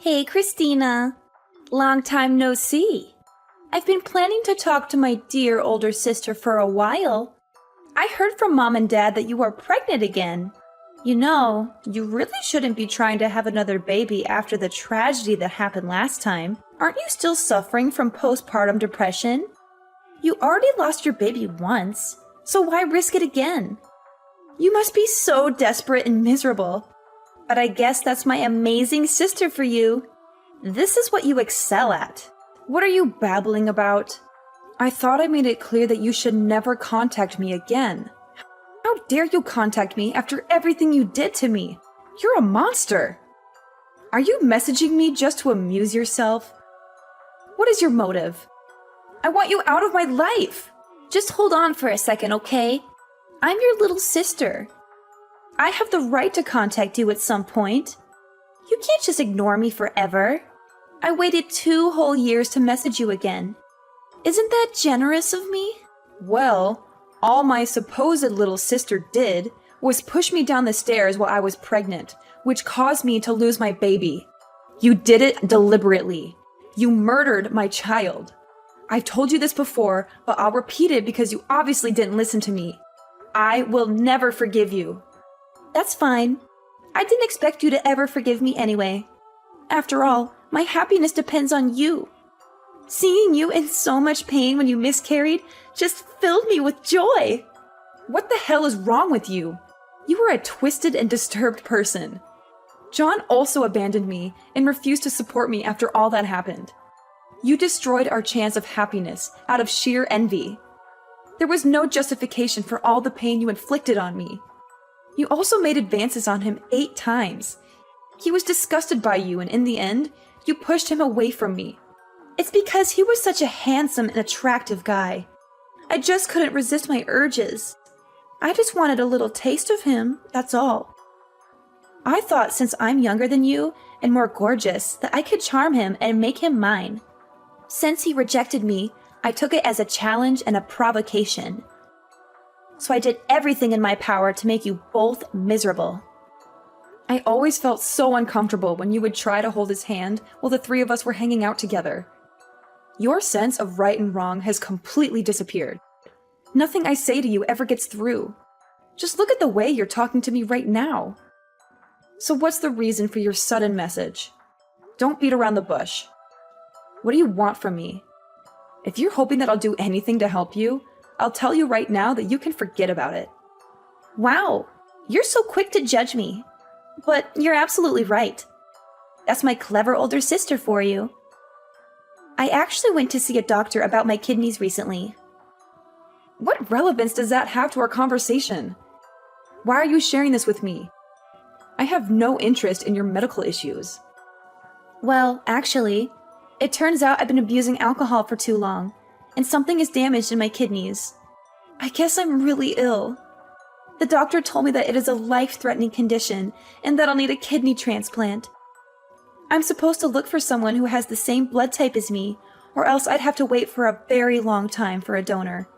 Hey, Christina. Long time no see. I've been planning to talk to my dear older sister for a while. I heard from Mom and Dad that you are pregnant again. You know, you really shouldn't be trying to have another baby after the tragedy that happened last time. Aren't you still suffering from postpartum depression? You already lost your baby once, so why risk it again? You must be so desperate and miserable. But I guess that's my amazing sister for you. This is what you excel at. What are you babbling about? I thought I made it clear that you should never contact me again. How dare you contact me after everything you did to me? You're a monster. Are you messaging me just to amuse yourself? What is your motive? I want you out of my life. Just hold on for a second, okay? I'm your little sister. I have the right to contact you at some point. You can't just ignore me forever. I waited 2 whole years to message you again. Isn't that generous of me? Well, all my supposed little sister did was push me down the stairs while I was pregnant, which caused me to lose my baby. You did it deliberately. You murdered my child. I've told you this before, but I'll repeat it because you obviously didn't listen to me. I will never forgive you. That's fine. I didn't expect you to ever forgive me anyway. After all, my happiness depends on you. Seeing you in so much pain when you miscarried just filled me with joy. What the hell is wrong with you? You are a twisted and disturbed person. John also abandoned me and refused to support me after all that happened. You destroyed our chance of happiness out of sheer envy. There was no justification for all the pain you inflicted on me. You also made advances on him 8 times. He was disgusted by you, and in the end, you pushed him away from me. It's because he was such a handsome and attractive guy. I just couldn't resist my urges. I just wanted a little taste of him, that's all. I thought since I'm younger than you and more gorgeous that I could charm him and make him mine. Since he rejected me, I took it as a challenge and a provocation. So I did everything in my power to make you both miserable. I always felt so uncomfortable when you would try to hold his hand while the 3 of us were hanging out together. Your sense of right and wrong has completely disappeared. Nothing I say to you ever gets through. Just look at the way you're talking to me right now. So what's the reason for your sudden message? Don't beat around the bush. What do you want from me? If you're hoping that I'll do anything to help you, I'll tell you right now that you can forget about it. Wow, you're so quick to judge me. But you're absolutely right. That's my clever older sister for you. I actually went to see a doctor about my kidneys recently. What relevance does that have to our conversation? Why are you sharing this with me? I have no interest in your medical issues. Well, actually, it turns out I've been abusing alcohol for too long, and something is damaged in my kidneys. I guess I'm really ill. The doctor told me that it is a life-threatening condition and that I'll need a kidney transplant. I'm supposed to look for someone who has the same blood type as me, or else I'd have to wait for a very long time for a donor.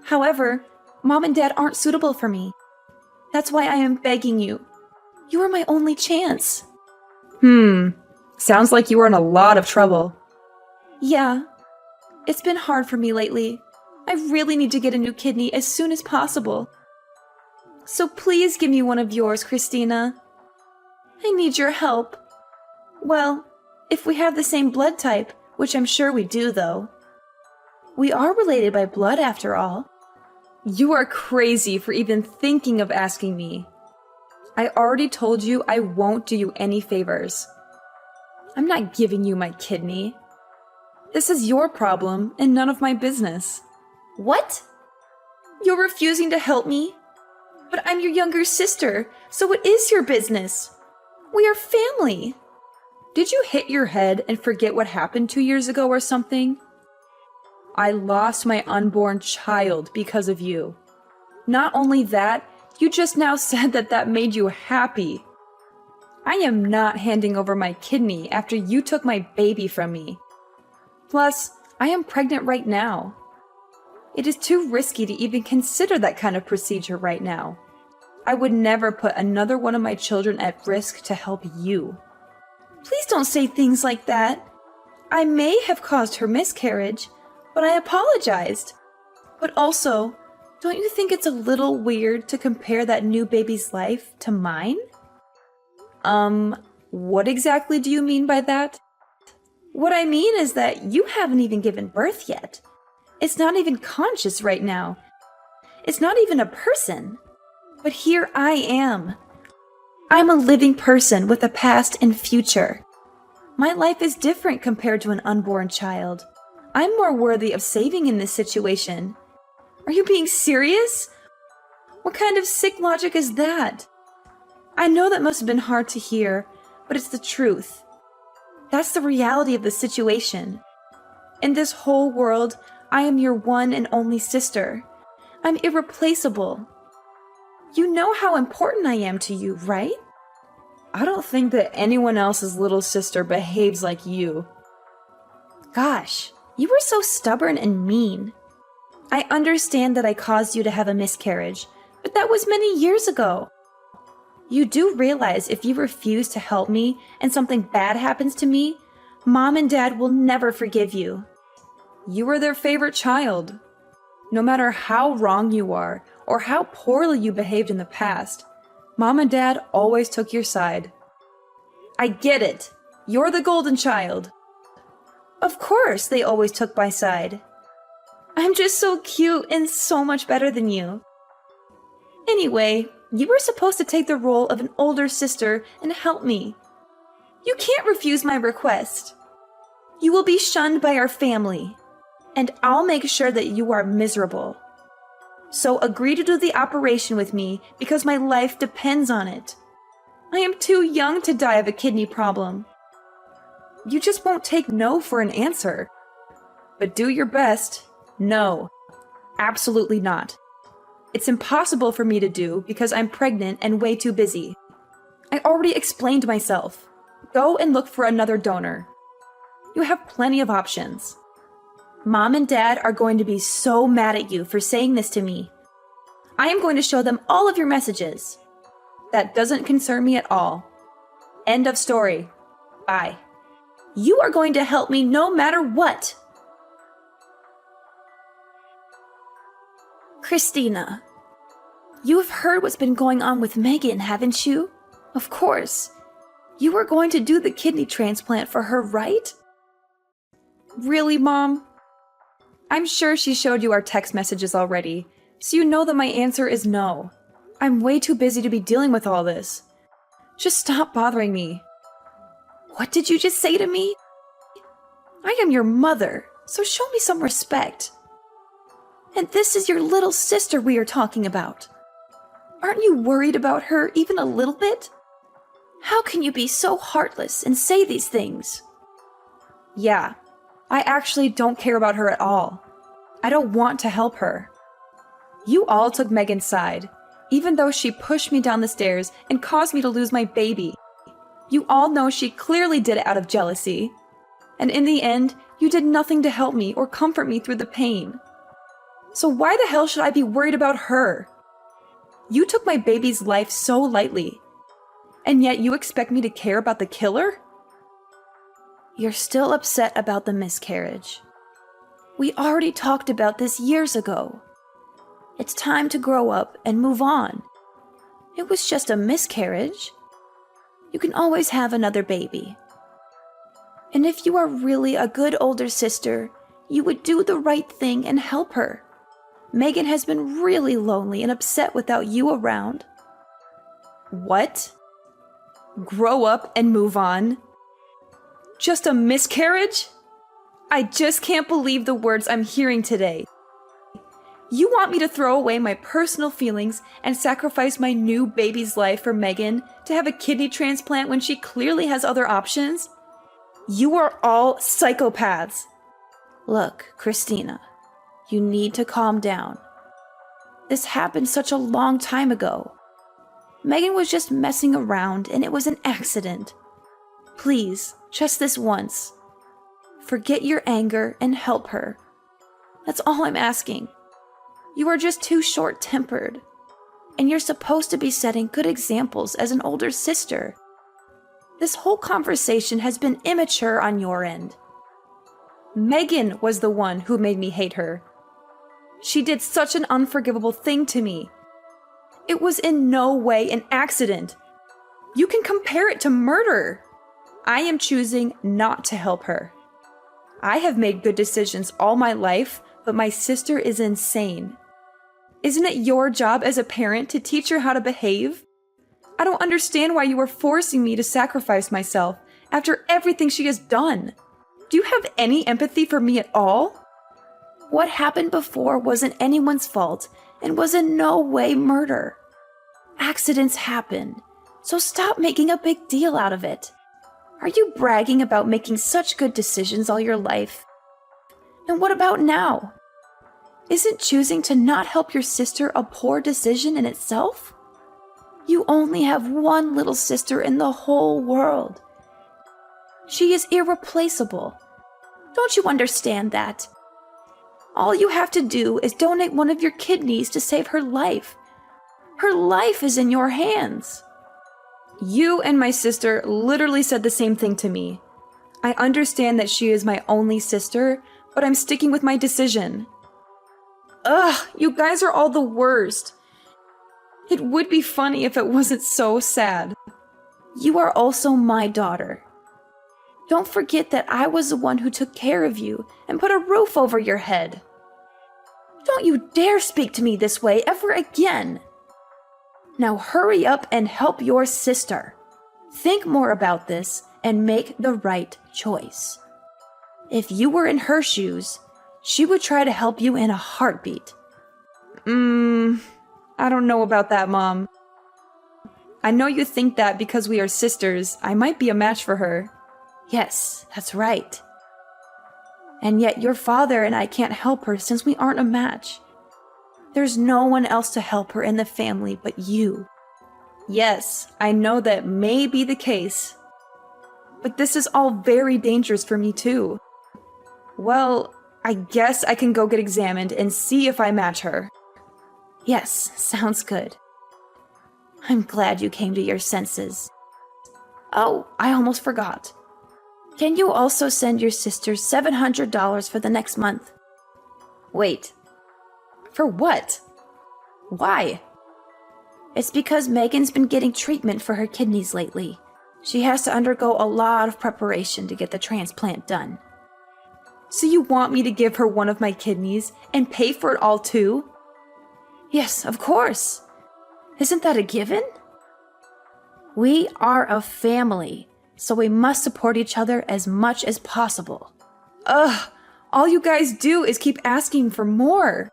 However, Mom and Dad aren't suitable for me. That's why I am begging you. You are my only chance. Sounds like you are in a lot of trouble. Yeah. It's been hard for me lately. I really need to get a new kidney as soon as possible. So please give me one of yours, Christina. I need your help. Well, if we have the same blood type, which I'm sure we do, though. We are related by blood, after all. You are crazy for even thinking of asking me. I already told you I won't do you any favors. I'm not giving you my kidney. This is your problem and none of my business. What? You're refusing to help me? But I'm your younger sister, so it is your business. We are family. Did you hit your head and forget what happened 2 years ago or something? I lost my unborn child because of you. Not only that, you just now said that that made you happy. I am not handing over my kidney after you took my baby from me. Plus, I am pregnant right now. It is too risky to even consider that kind of procedure right now. I would never put another one of my children at risk to help you. Please don't say things like that. I may have caused her miscarriage, but I apologized. But also, don't you think it's a little weird to compare that new baby's life to mine? What exactly do you mean by that? What I mean is that you haven't even given birth yet. It's not even conscious right now. It's not even a person. But here I am. I'm a living person with a past and future. My life is different compared to an unborn child. I'm more worthy of saving in this situation. Are you being serious? What kind of sick logic is that? I know that must have been hard to hear, but it's the truth. That's the reality of the situation. In this whole world, I am your one and only sister. I'm irreplaceable. You know how important I am to you, right? I don't think that anyone else's little sister behaves like you. Gosh, you were so stubborn and mean. I understand that I caused you to have a miscarriage, but that was many years ago. You do realize if you refuse to help me and something bad happens to me, Mom and Dad will never forgive you. You were their favorite child. No matter how wrong you are or how poorly you behaved in the past, Mom and Dad always took your side. I get it. You're the golden child. Of course they always took my side. I'm just so cute and so much better than you. Anyway, you were supposed to take the role of an older sister and help me. You can't refuse my request. You will be shunned by our family, and I'll make sure that you are miserable. So agree to do the operation with me because my life depends on it. I am too young to die of a kidney problem. You just won't take no for an answer. But do your best. No, absolutely not. It's impossible for me to do because I'm pregnant and way too busy. I already explained myself. Go and look for another donor. You have plenty of options. Mom and Dad are going to be so mad at you for saying this to me. I am going to show them all of your messages. That doesn't concern me at all. End of story. Bye. You are going to help me no matter what. Christina, you have heard what's been going on with Megan, haven't you? Of course. You were going to do the kidney transplant for her, right? Really, Mom? I'm sure she showed you our text messages already, so you know that my answer is no. I'm way too busy to be dealing with all this. Just stop bothering me. What did you just say to me? I am your mother, so show me some respect. And this is your little sister we are talking about. Aren't you worried about her even a little bit? How can you be so heartless and say these things? Yeah, I actually don't care about her at all. I don't want to help her. You all took Megan's side, even though she pushed me down the stairs and caused me to lose my baby. You all know she clearly did it out of jealousy. And in the end, you did nothing to help me or comfort me through the pain. So why the hell should I be worried about her? You took my baby's life so lightly, and yet you expect me to care about the killer? You're still upset about the miscarriage. We already talked about this years ago. It's time to grow up and move on. It was just a miscarriage. You can always have another baby. And if you are really a good older sister, you would do the right thing and help her. Megan has been really lonely and upset without you around. What? Grow up and move on? Just a miscarriage? I just can't believe the words I'm hearing today. You want me to throw away my personal feelings and sacrifice my new baby's life for Megan to have a kidney transplant when she clearly has other options? You are all psychopaths. Look, Christina, you need to calm down. This happened such a long time ago. Megan was just messing around and it was an accident. Please, just this once. Forget your anger and help her. That's all I'm asking. You are just too short-tempered. And you're supposed to be setting good examples as an older sister. This whole conversation has been immature on your end. Megan was the one who made me hate her. She did such an unforgivable thing to me. It was in no way an accident. You can compare it to murder. I am choosing not to help her. I have made good decisions all my life, but my sister is insane. Isn't it your job as a parent to teach her how to behave? I don't understand why you are forcing me to sacrifice myself after everything she has done. Do you have any empathy for me at all? What happened before wasn't anyone's fault and was in no way murder. Accidents happen, so stop making a big deal out of it. Are you bragging about making such good decisions all your life? And what about now? Isn't choosing to not help your sister a poor decision in itself? You only have one little sister in the whole world. She is irreplaceable. Don't you understand that? All you have to do is donate one of your kidneys to save her life. Her life is in your hands. You and my sister literally said the same thing to me. I understand that she is my only sister, but I'm sticking with my decision. Ugh, you guys are all the worst. It would be funny if it wasn't so sad. You are also my daughter. Don't forget that I was the one who took care of you and put a roof over your head. Don't you dare speak to me this way ever again. Now hurry up and help your sister. Think more about this and make the right choice. If you were in her shoes, she would try to help you in a heartbeat. I don't know about that, Mom. I know you think that because we are sisters, I might be a match for her. Yes, that's right. And yet your father and I can't help her since we aren't a match. There's no one else to help her in the family but you. Yes, I know that may be the case. But this is all very dangerous for me too. Well, I guess I can go get examined and see if I match her. Yes, sounds good. I'm glad you came to your senses. Oh, I almost forgot. Can you also send your sister $700 for the next month? Wait. For what? Why? It's because Megan's been getting treatment for her kidneys lately. She has to undergo a lot of preparation to get the transplant done. So you want me to give her one of my kidneys and pay for it all too? Yes, of course. Isn't that a given? We are a family, so we must support each other as much as possible. Ugh, all you guys do is keep asking for more.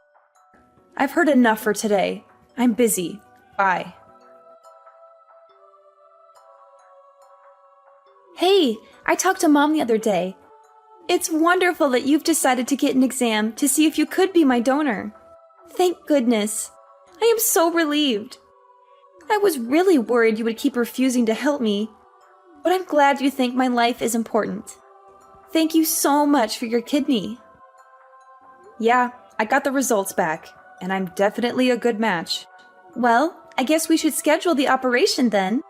I've heard enough for today. I'm busy. Bye. Hey, I talked to Mom the other day. It's wonderful that you've decided to get an exam to see if you could be my donor. Thank goodness. I am so relieved. I was really worried you would keep refusing to help me, but I'm glad you think my life is important. Thank you so much for your kidney. Yeah, I got the results back, and I'm definitely a good match. Well, I guess we should schedule the operation then.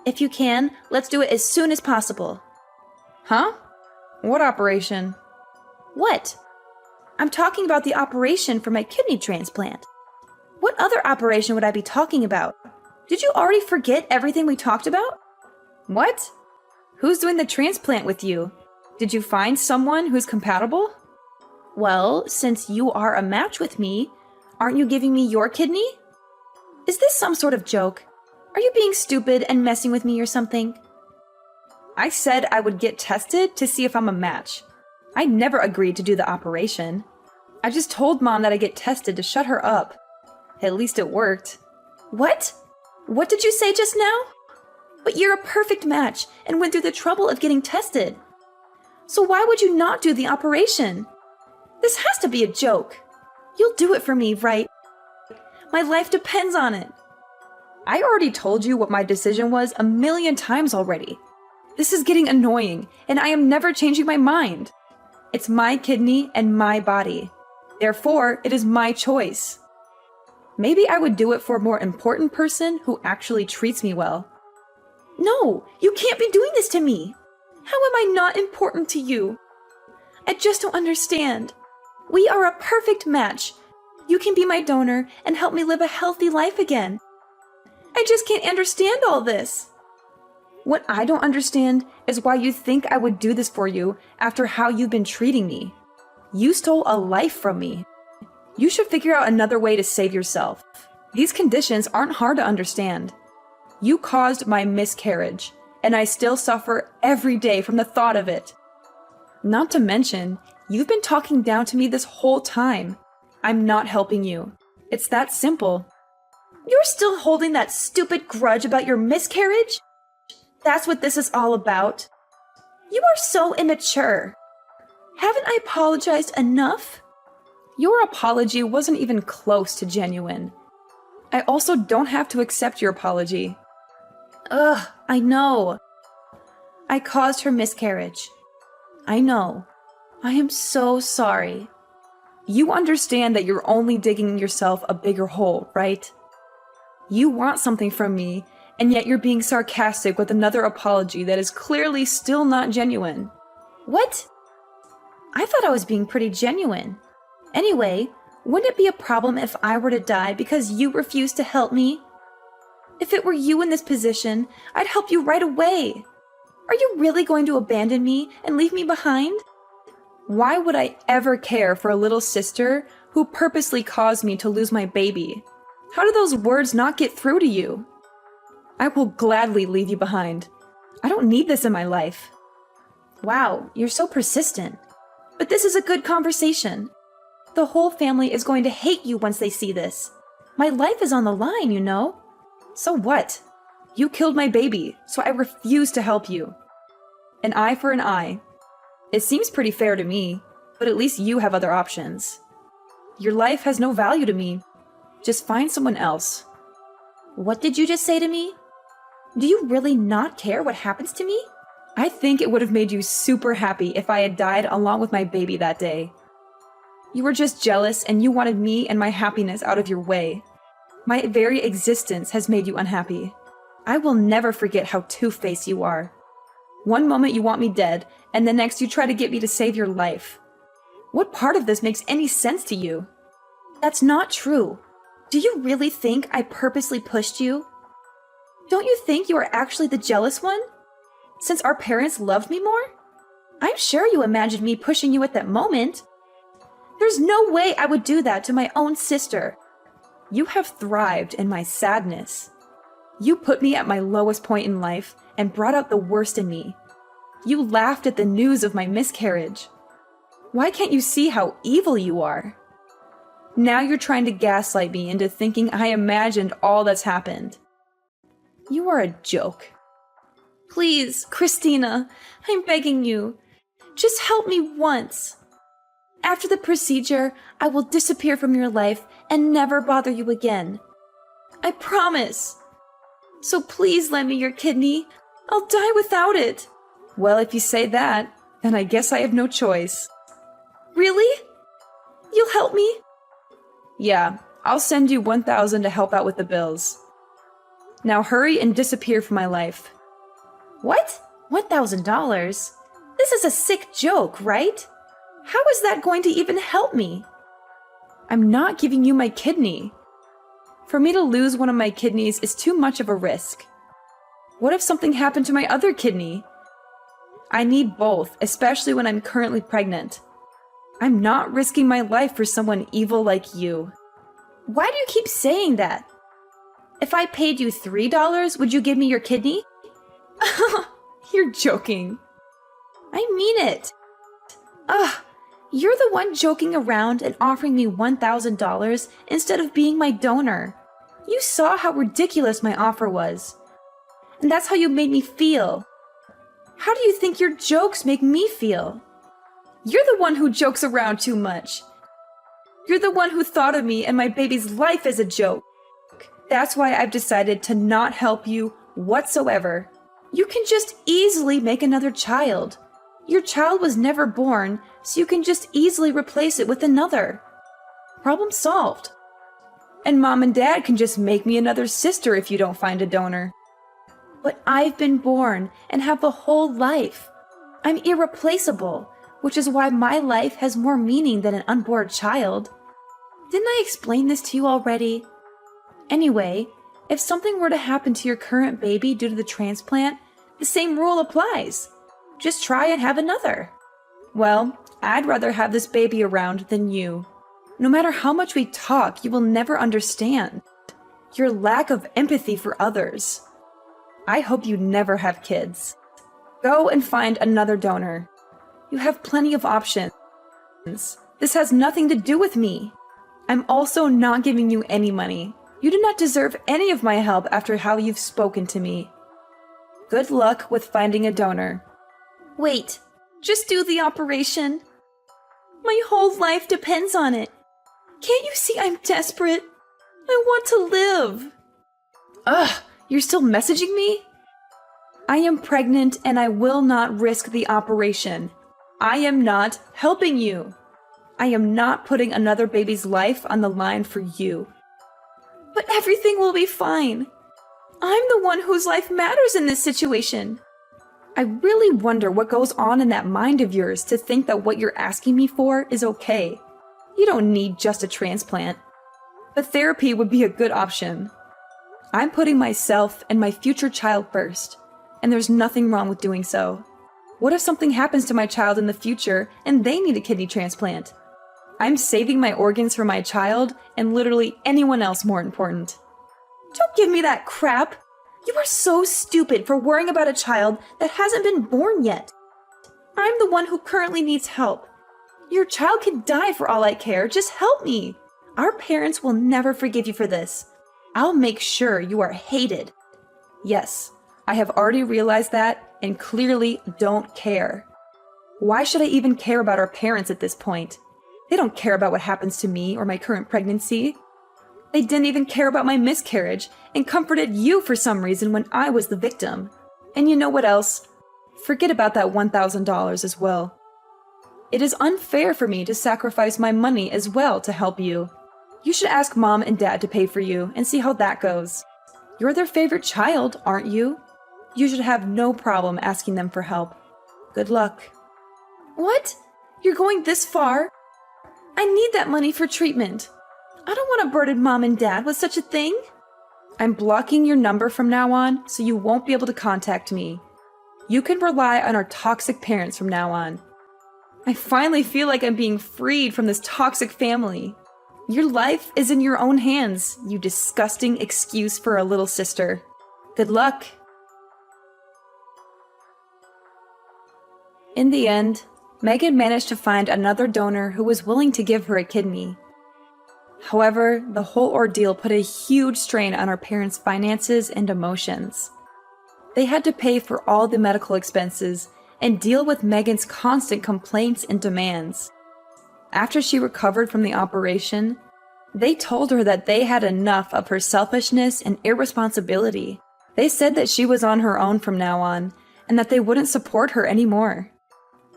If you can, let's do it as soon as possible. Huh? What operation? What? I'm talking about the operation for my kidney transplant. What other operation would I be talking about? Did you already forget everything we talked about? What? Who's doing the transplant with you? Did you find someone who's compatible? Well, since you are a match with me, aren't you giving me your kidney? Is this some sort of joke? Are you being stupid and messing with me or something? I said I would get tested to see if I'm a match. I never agreed to do the operation. I just told Mom that I'd get tested to shut her up. At least it worked. What? What did you say just now? But you're a perfect match and went through the trouble of getting tested. So why would you not do the operation? This has to be a joke. You'll do it for me, right? My life depends on it. I already told you what my decision was 1,000,000 times already. This is getting annoying, and I am never changing my mind. It's my kidney and my body. Therefore, it is my choice. Maybe I would do it for a more important person who actually treats me well. No, you can't be doing this to me. How am I not important to you? I just don't understand. We are a perfect match. You can be my donor and help me live a healthy life again. I just can't understand all this. What I don't understand is why you think I would do this for you after how you've been treating me. You stole a life from me. You should figure out another way to save yourself. These conditions aren't hard to understand. You caused my miscarriage, and I still suffer every day from the thought of it. Not to mention, you've been talking down to me this whole time. I'm not helping you. It's that simple. You're still holding that stupid grudge about your miscarriage? That's what this is all about. You are so immature. Haven't I apologized enough? Your apology wasn't even close to genuine. I also don't have to accept your apology. Ugh, I know. I caused her miscarriage. I know. I am so sorry. You understand that you're only digging yourself a bigger hole, right? You want something from me, and yet you're being sarcastic with another apology that is clearly still not genuine. What? I thought I was being pretty genuine. Anyway, wouldn't it be a problem if I were to die because you refused to help me? If it were you in this position, I'd help you right away. Are you really going to abandon me and leave me behind? Why would I ever care for a little sister who purposely caused me to lose my baby? How do those words not get through to you? I will gladly leave you behind. I don't need this in my life. Wow, you're so persistent. But this is a good conversation. The whole family is going to hate you once they see this. My life is on the line, you know. So what? You killed my baby, so I refuse to help you. An eye for an eye. It seems pretty fair to me, but at least you have other options. Your life has no value to me. Just find someone else. What did you just say to me? Do you really not care what happens to me? I think it would have made you super happy if I had died along with my baby that day. You were just jealous and you wanted me and my happiness out of your way. My very existence has made you unhappy. I will never forget how two-faced you are. One moment you want me dead, and the next you try to get me to save your life. What part of this makes any sense to you? That's not true. Do you really think I purposely pushed you? Don't you think you are actually the jealous one? Since our parents loved me more? I'm sure you imagined me pushing you at that moment. There's no way I would do that to my own sister. You have thrived in my sadness. You put me at my lowest point in life and brought out the worst in me. You laughed at the news of my miscarriage. Why can't you see how evil you are? Now you're trying to gaslight me into thinking I imagined all that's happened. You are a joke. Please, Christina, I'm begging you. Just help me once. After the procedure, I will disappear from your life and never bother you again. I promise. So please lend me your kidney. I'll die without it. Well, if you say that, then I guess I have no choice. Really? You'll help me? Yeah, I'll send you $1,000 to help out with the bills. Now hurry and disappear from my life. What? $1,000? This is a sick joke, right? How is that going to even help me? I'm not giving you my kidney. For me to lose one of my kidneys is too much of a risk. What if something happened to my other kidney? I need both, especially when I'm currently pregnant. I'm not risking my life for someone evil like you. Why do you keep saying that? If I paid you $3, would you give me your kidney? You're joking. I mean it. Ugh, you're the one joking around and offering me $1,000 instead of being my donor. You saw how ridiculous my offer was. And that's how you made me feel. How do you think your jokes make me feel? You're the one who jokes around too much. You're the one who thought of me and my baby's life as a joke. That's why I've decided to not help you whatsoever. You can just easily make another child. Your child was never born, so you can just easily replace it with another. Problem solved. And Mom and Dad can just make me another sister if you don't find a donor. But I've been born and have a whole life. I'm irreplaceable, which is why my life has more meaning than an unborn child. Didn't I explain this to you already? Anyway, if something were to happen to your current baby due to the transplant, the same rule applies. Just try and have another. Well, I'd rather have this baby around than you. No matter how much we talk, you will never understand. Your lack of empathy for others. I hope you never have kids. Go and find another donor. You have plenty of options. This has nothing to do with me. I'm also not giving you any money. You do not deserve any of my help after how you've spoken to me. Good luck with finding a donor. Wait, just do the operation. My whole life depends on it. Can't you see I'm desperate? I want to live. Ugh, you're still messaging me? I am pregnant and I will not risk the operation. I am not helping you. I am not putting another baby's life on the line for you. But everything will be fine. I'm the one whose life matters in this situation. I really wonder what goes on in that mind of yours to think that what you're asking me for is okay. You don't need just a transplant. But therapy would be a good option. I'm putting myself and my future child first, and there's nothing wrong with doing so. What if something happens to my child in the future and they need a kidney transplant? I'm saving my organs for my child and literally anyone else more important. Don't give me that crap! You are so stupid for worrying about a child that hasn't been born yet. I'm the one who currently needs help. Your child can die for all I care. Just help me. Our parents will never forgive you for this. I'll make sure you are hated. Yes, I have already realized that and clearly don't care. Why should I even care about our parents at this point? They don't care about what happens to me or my current pregnancy. They didn't even care about my miscarriage and comforted you for some reason when I was the victim. And you know what else? Forget about that $1,000 as well. It is unfair for me to sacrifice my money as well to help you. You should ask Mom and Dad to pay for you and see how that goes. You're their favorite child, aren't you? You should have no problem asking them for help. Good luck. What? You're going this far? I need that money for treatment. I don't want to burden Mom and Dad with such a thing. I'm blocking your number from now on, so you won't be able to contact me. You can rely on our toxic parents from now on. I finally feel like I'm being freed from this toxic family. Your life is in your own hands, you disgusting excuse for a little sister. Good luck. In the end, Megan managed to find another donor who was willing to give her a kidney. However, the whole ordeal put a huge strain on her parents' finances and emotions. They had to pay for all the medical expenses and deal with Megan's constant complaints and demands. After she recovered from the operation, they told her that they had enough of her selfishness and irresponsibility. They said that she was on her own from now on, and that they wouldn't support her anymore.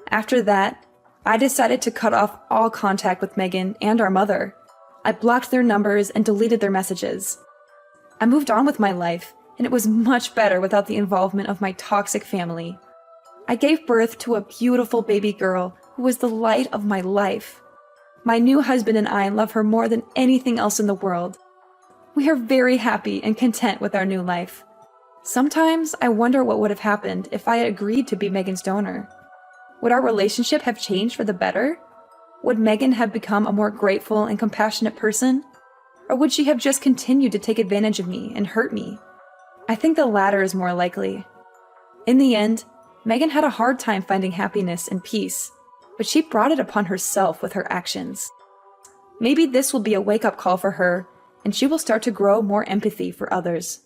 After that, I decided to cut off all contact with Megan and our mother. I blocked their numbers and deleted their messages. I moved on with my life, and it was much better without the involvement of my toxic family. I gave birth to a beautiful baby girl who was the light of my life. My new husband and I love her more than anything else in the world. We are very happy and content with our new life. Sometimes I wonder what would have happened if I had agreed to be Megan's donor. Would our relationship have changed for the better? Would Megan have become a more grateful and compassionate person? Or would she have just continued to take advantage of me and hurt me? I think the latter is more likely. In the end, Megan had a hard time finding happiness and peace, but she brought it upon herself with her actions. Maybe this will be a wake-up call for her, and she will start to grow more empathy for others.